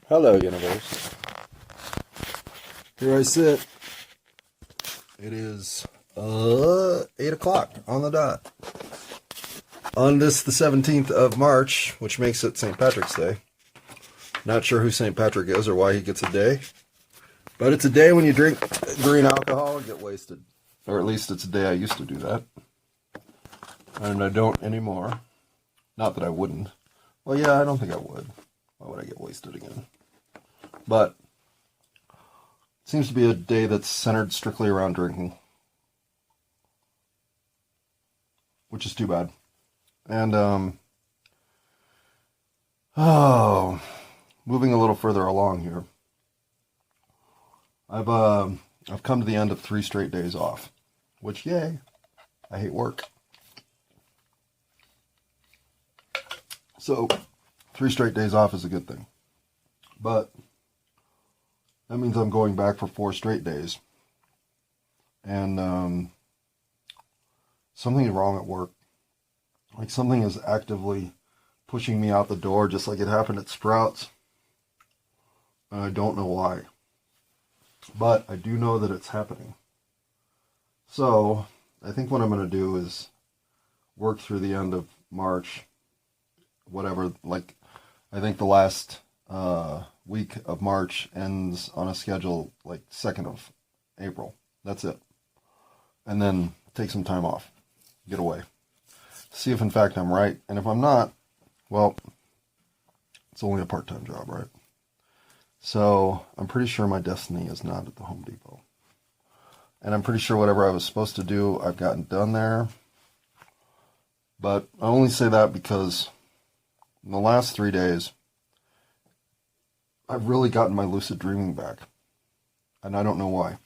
Hello, universe. Here I sit. It is 8 o'clock on the dot. On this, the 17th of March, which makes it St. Patrick's Day. Not sure who St. Patrick is or why he gets a day. But it's a day when you drink green alcohol and get wasted. Or at least it's a day I used to do that. And I don't anymore. Not that I wouldn't. Well, yeah, I don't think I would. Why would I get wasted again? But it seems to be a day that's centered strictly around drinking. Which is too bad. And, moving a little further along here. I've come to the end of 3 straight days off. Which, yay, I hate work. So, 3 straight days off is a good thing. But that means I'm going back for 4 straight days. And something is wrong at work. Like something is actively pushing me out the door, just like it happened at Sprouts. And I don't know why. But I do know that it's happening. So I think what I'm going to do is work through the end of March. Whatever, like, I think the last week of March ends on a schedule like 2nd of April. That's it. And then take some time off. Get away. See if in fact I'm right. And if I'm not, well, it's only a part-time job, right? So I'm pretty sure my destiny is not at the Home Depot. And I'm pretty sure whatever I was supposed to do, I've gotten done there. But I only say that because in the last 3 days, I've really gotten my lucid dreaming back. And I don't know why.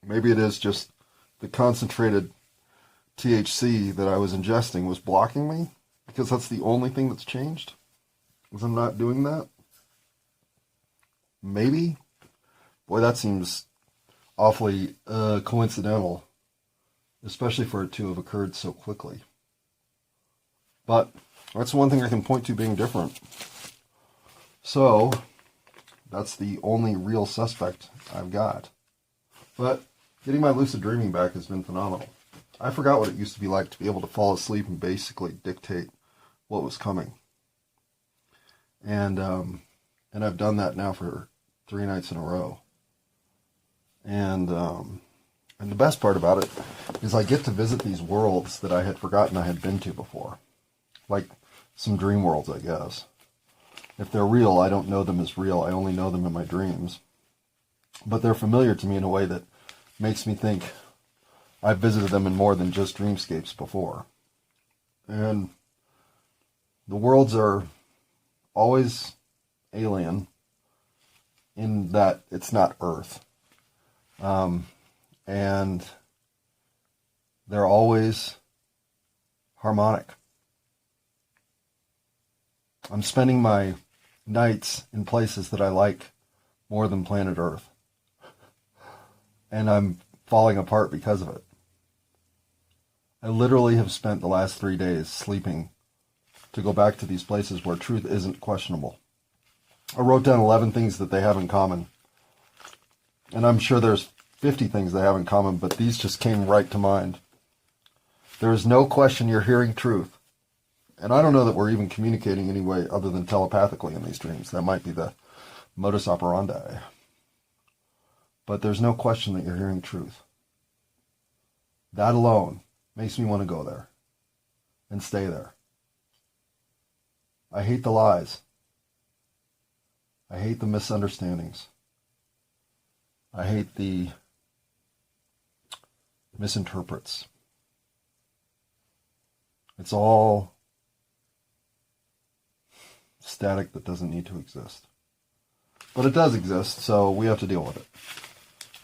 Maybe it is just the concentrated THC that I was ingesting was blocking me. Because that's the only thing that's changed. Is I'm not doing that. Maybe. Boy, that seems awfully coincidental. Especially for it to have occurred so quickly. But that's the one thing I can point to being different. So, that's the only real suspect I've got. But getting my lucid dreaming back has been phenomenal. I forgot what it used to be like to be able to fall asleep and basically dictate what was coming. And I've done that now for 3 nights in a row. And the best part about it is I get to visit these worlds that I had forgotten I had been to before. Like some dream worlds, I guess. If they're real, I don't know them as real. I only know them in my dreams. But they're familiar to me in a way that makes me think I've visited them in more than just dreamscapes before. And the worlds are always alien in that it's not Earth. And they're always harmonic. I'm spending my nights in places that I like more than planet Earth. And I'm falling apart because of it. I literally have spent the last 3 days sleeping to go back to these places where truth isn't questionable. I wrote down 11 things that they have in common. And I'm sure there's 50 things they have in common, but these just came right to mind. There is no question you're hearing truth. And I don't know that we're even communicating any way other than telepathically in these dreams. That might be the modus operandi. But there's no question that you're hearing truth. That alone makes me want to go there and stay there. I hate the lies. I hate the misunderstandings. I hate the misinterprets. It's all static that doesn't need to exist. But it does exist, so we have to deal with it.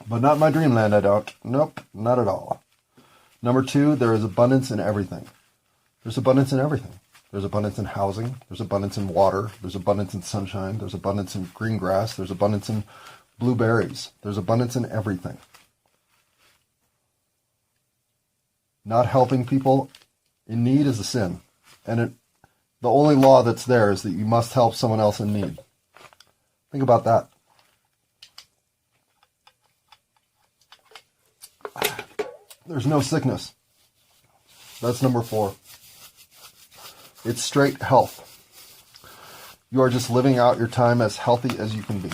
But not in my dreamland, I don't. Nope, not at all. Number 2, there is abundance in everything. There's abundance in everything. There's abundance in housing. There's abundance in water. There's abundance in sunshine. There's abundance in green grass. There's abundance in blueberries. There's abundance in everything. Not helping people in need is a sin. And the only law that's there is that you must help someone else in need. Think about that. There's no sickness. That's number 4. It's straight health. You are just living out your time as healthy as you can be.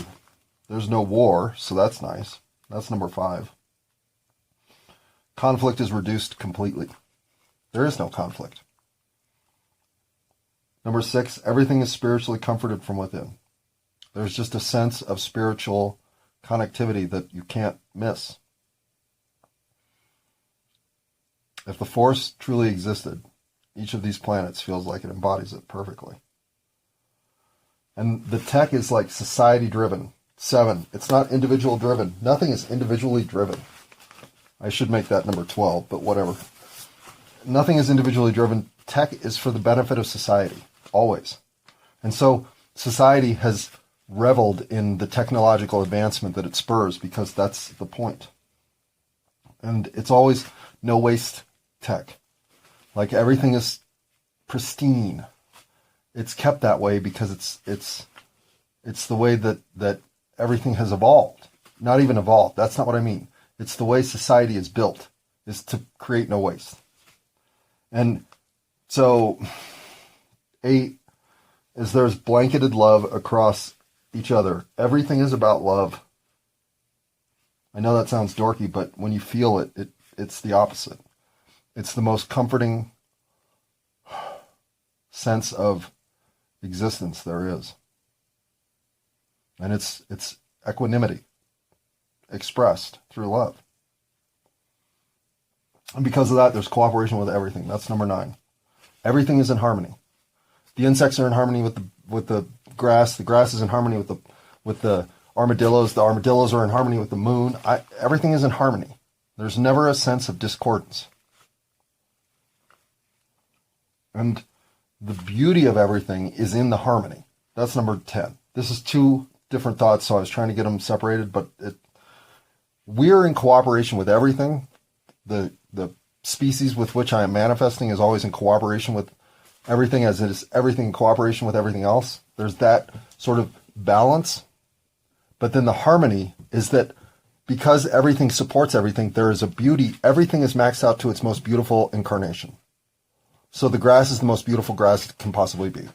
There's no war, so that's nice. That's number 5. Conflict is reduced completely. There is no conflict. Number 6, everything is spiritually comforted from within. There's just a sense of spiritual connectivity that you can't miss. If the force truly existed, each of these planets feels like it embodies it perfectly. And the tech is like society driven. 7, it's not individual driven. Nothing is individually driven. I should make that number 12, but whatever. Nothing is individually driven. Tech is for the benefit of society, always. And so society has reveled in the technological advancement that it spurs because that's the point. And it's always no waste tech. Like everything is pristine. It's kept that way because it's the way that everything has evolved. Not even evolved. That's not what I mean. It's the way society is built, is to create no waste. And so 8 is there's blanketed love across each other. Everything is about love. I know that sounds dorky, but when you feel it, it's the opposite. It's the most comforting sense of existence there is. And it's equanimity expressed through love. And because of that, there's cooperation with everything. That's number 9. Everything is in harmony. The insects are in harmony with the grass. The grass is in harmony with the armadillos. The armadillos are in harmony with the moon. Everything is in harmony. There's never a sense of discordance. And the beauty of everything is in the harmony. That's number 10. This is 2 different thoughts, so I was trying to get them separated, but we're in cooperation with everything. The species with which I am manifesting is always in cooperation with everything, as it is everything in cooperation with everything else. There's that sort of balance. But then the harmony is that because everything supports everything, there is a beauty. Everything is maxed out to its most beautiful incarnation. So the grass is the most beautiful grass it can possibly be.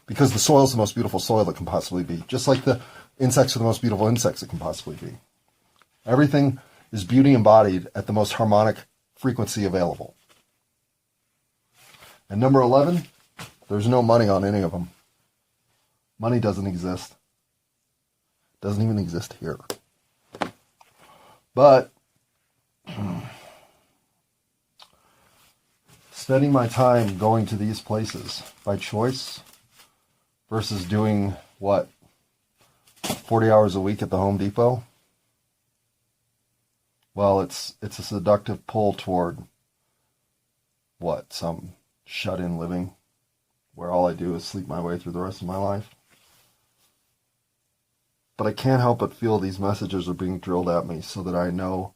Because the soil is the most beautiful soil it can possibly be. Just like the insects are the most beautiful insects it can possibly be. Everything is beauty embodied at the most harmonic frequency available. And number 11, there's no money on any of them. Money doesn't exist. Doesn't even exist here. But spending my time going to these places by choice versus doing, 40 hours a week at the Home Depot? Well, it's a seductive pull toward, some shut-in living where all I do is sleep my way through the rest of my life. But I can't help but feel these messages are being drilled at me so that I know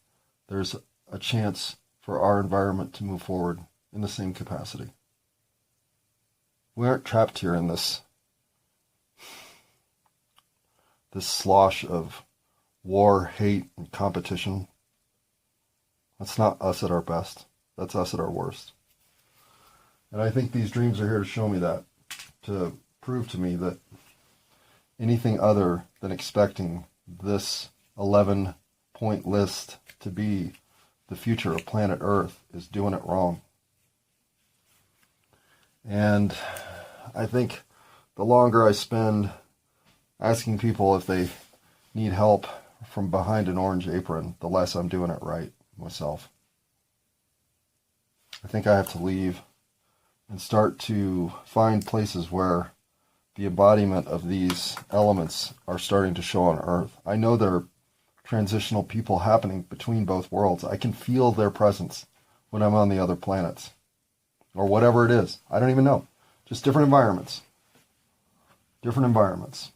there's a chance for our environment to move forward in the same capacity. We aren't trapped here in this slosh of war, hate, and competition. That's not us at our best. That's us at our worst. And I think these dreams are here to show me that, to prove to me that anything other than expecting this 11-point list to be the future of planet Earth is doing it wrong. And I think the longer I spend asking people if they need help from behind an orange apron, the less I'm doing it right myself. I think I have to leave and start to find places where the embodiment of these elements are starting to show on Earth. I know there are transitional people happening between both worlds. I can feel their presence when I'm on the other planets. Or whatever it is. I don't even know. Just different environments. Different environments.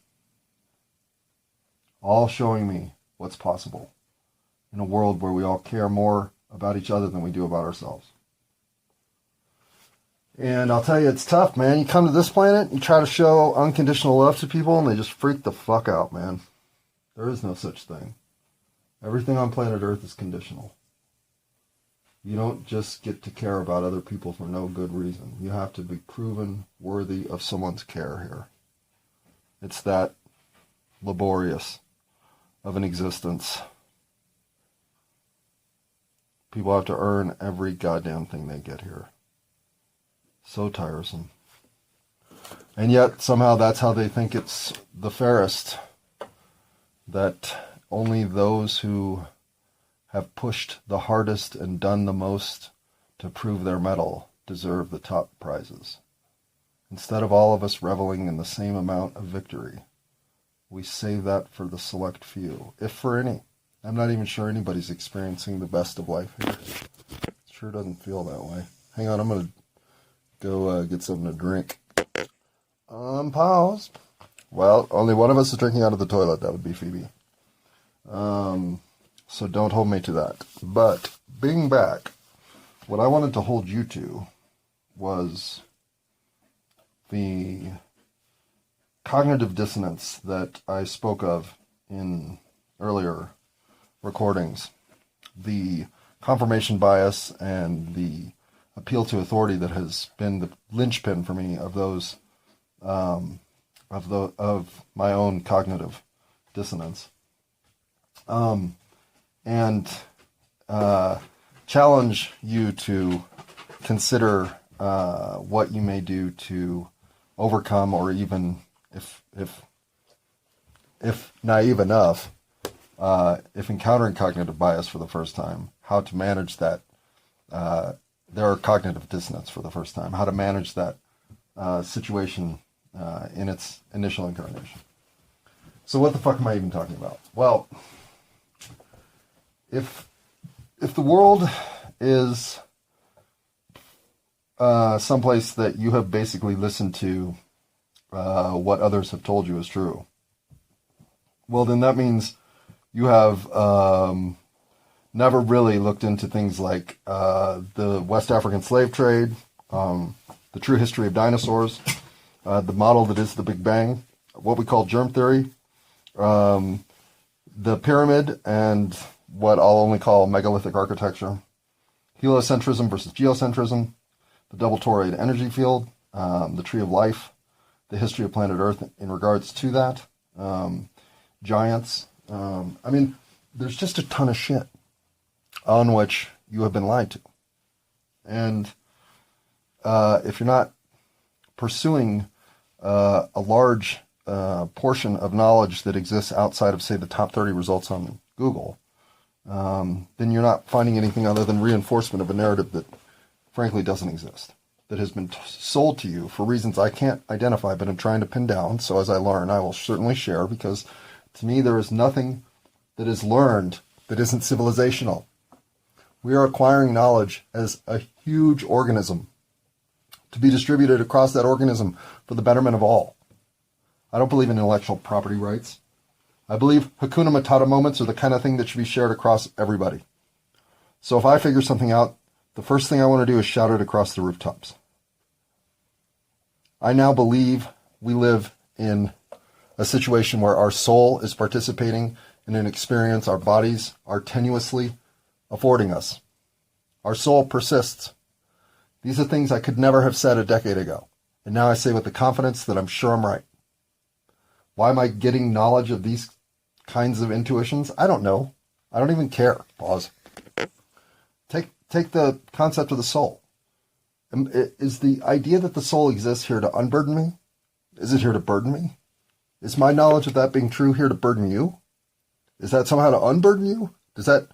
All showing me what's possible in a world where we all care more about each other than we do about ourselves. And I'll tell you, it's tough, man. You come to this planet, you try to show unconditional love to people, and they just freak the fuck out, man. There is no such thing. Everything on planet Earth is conditional. You don't just get to care about other people for no good reason. You have to be proven worthy of someone's care here. It's that laborious of an existence. People have to earn every goddamn thing they get here. So tiresome. And yet, somehow that's how they think it's the fairest. That only those who have pushed the hardest and done the most to prove their mettle deserve the top prizes. Instead of all of us reveling in the same amount of victory, we save that for the select few, if for any. I'm not even sure anybody's experiencing the best of life here. It sure doesn't feel that way. Hang on, I'm going to go get something to drink. Pause. Well, only one of us is drinking out of the toilet. That would be Phoebe. So don't hold me to that. But being back, what I wanted to hold you to was the cognitive dissonance that I spoke of in earlier recordings. The confirmation bias and the appeal to authority that has been the linchpin for me of those of my own cognitive dissonance, and challenge you to consider what you may do to overcome, or even if naive enough, if encountering cognitive bias for the first time, how to manage that. Their cognitive dissonance for the first time, how to manage that situation in its initial incarnation. So what the fuck am I even talking about? Well, if the world is someplace that you have basically listened to what others have told you is true, well, then that means you have never really looked into things like the West African slave trade, the true history of dinosaurs, the model that is the Big Bang, what we call germ theory, the pyramid, and what I'll only call megalithic architecture, heliocentrism versus geocentrism, the double toroid energy field, the tree of life, the history of planet Earth in regards to that, giants. I mean, there's just a ton of shit on which you have been lied to. And if you're not pursuing a large portion of knowledge that exists outside of, say, the top 30 results on Google, then you're not finding anything other than reinforcement of a narrative that frankly doesn't exist, that has been sold to you for reasons I can't identify, but I'm trying to pin down. So as I learn, I will certainly share, because to me there is nothing that is learned that isn't civilizational. We are acquiring knowledge as a huge organism to be distributed across that organism for the betterment of all. I don't believe in intellectual property rights. I believe Hakuna Matata moments are the kind of thing that should be shared across everybody. So if I figure something out, the first thing I want to do is shout it across the rooftops. I now believe we live in a situation where our soul is participating in an experience our bodies are tenuously affording us. Our soul persists. These are things I could never have said a decade ago, and now I say with the confidence that I'm sure I'm right. Why am I getting knowledge of these kinds of intuitions? I don't know. I don't even care. Pause. Take the concept of the soul. Is the idea that the soul exists here to unburden me? Is it here to burden me? Is my knowledge of that being true here to burden you? Is that somehow to unburden you? Does that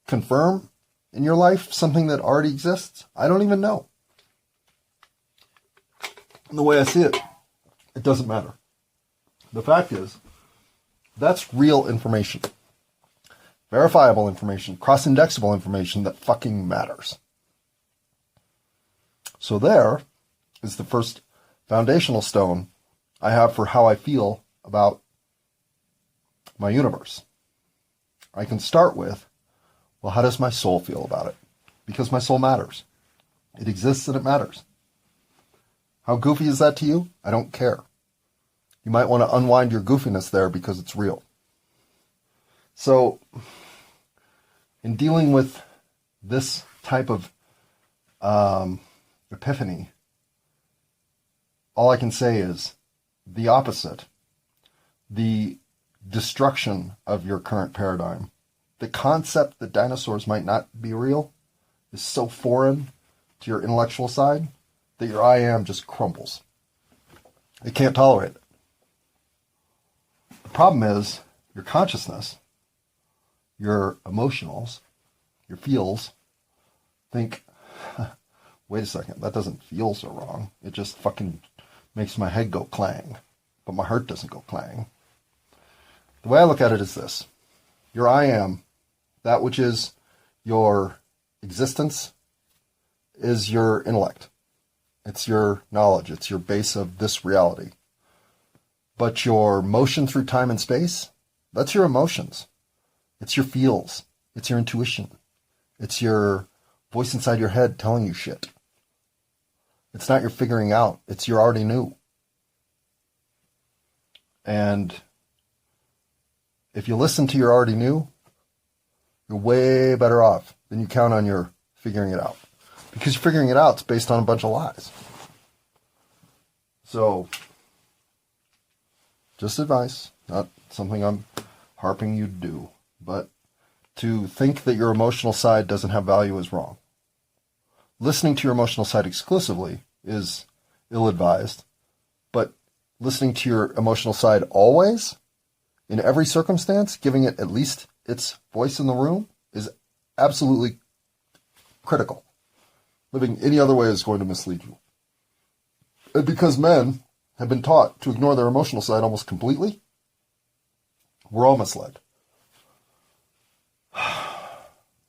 confirm in your life something that already exists? I don't even know. And the way I see it, it doesn't matter. The fact is, that's real information. Verifiable information, cross-indexable information that fucking matters. So there is the first foundational stone I have for how I feel about my universe. I can start with, well, how does my soul feel about it? Because my soul matters. It exists and it matters. How goofy is that to you? I don't care. You might want to unwind your goofiness there because it's real. So, in dealing with this type of epiphany, all I can say is the opposite. The destruction of your current paradigm. The concept that dinosaurs might not be real is so foreign to your intellectual side that your I am just crumbles. It can't tolerate it. The problem is your consciousness, your emotionals, your feels, think, wait a second, that doesn't feel so wrong. It just fucking makes my head go clang, but my heart doesn't go clang. The way I look at it is this. Your I am, that which is your existence, is your intellect. It's your knowledge. It's your base of this reality. But your motion through time and space, that's your emotions. It's your feels. It's your intuition. It's your voice inside your head telling you shit. It's not your figuring out. It's your already knew. And if you listen to your already knew, you're way better off than you count on your figuring it out. Because figuring it out is based on a bunch of lies. So, just advice, not something I'm harping you to do. But to think that your emotional side doesn't have value is wrong. Listening to your emotional side exclusively is ill-advised. But listening to your emotional side always, in every circumstance, giving it at least its voice in the room, is absolutely critical. Living any other way is going to mislead you. And because men have been taught to ignore their emotional side almost completely, we're all misled.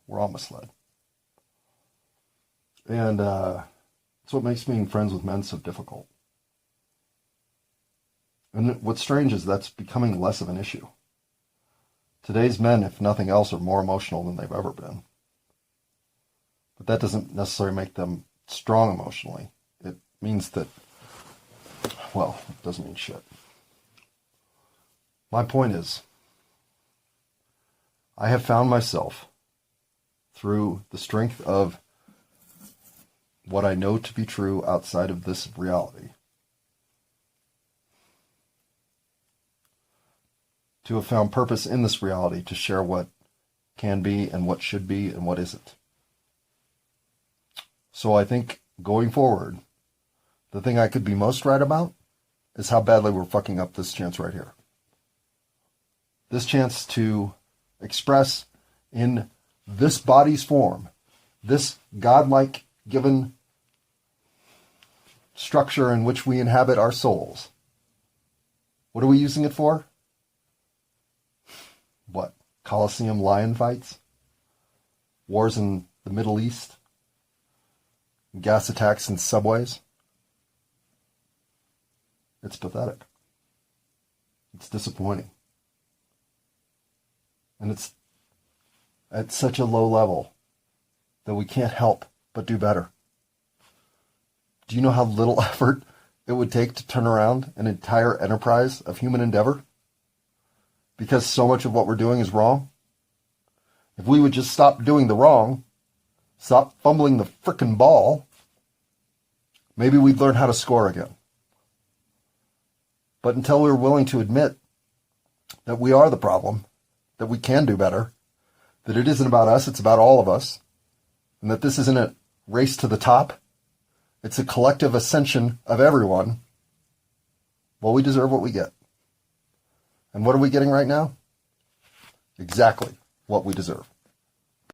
We're all misled. And it's what makes being friends with men so difficult. And what's strange is that's becoming less of an issue. Today's men, if nothing else, are more emotional than they've ever been. But that doesn't necessarily make them strong emotionally. It means that, well, it doesn't mean shit. My point is, I have found myself, through the strength of what I know to be true outside of this reality, to have found purpose in this reality to share what can be and what should be and what isn't. So I think going forward, the thing I could be most right about is how badly we're fucking up this chance right here. This chance to express in this body's form, this godlike given structure in which we inhabit our souls. What are we using it for? What? Colosseum lion fights? Wars in the Middle East? Gas attacks in subways? It's pathetic. It's disappointing. And it's at such a low level that we can't help but do better. Do you know how little effort it would take to turn around an entire enterprise of human endeavor? Because so much of what we're doing is wrong. If we would just stop doing the wrong, stop fumbling the frickin' ball, maybe we'd learn how to score again. But until we're willing to admit that we are the problem, that we can do better, that it isn't about us, it's about all of us, and that this isn't a race to the top, it's a collective ascension of everyone, well, we deserve what we get. And what are we getting right now? Exactly what we deserve.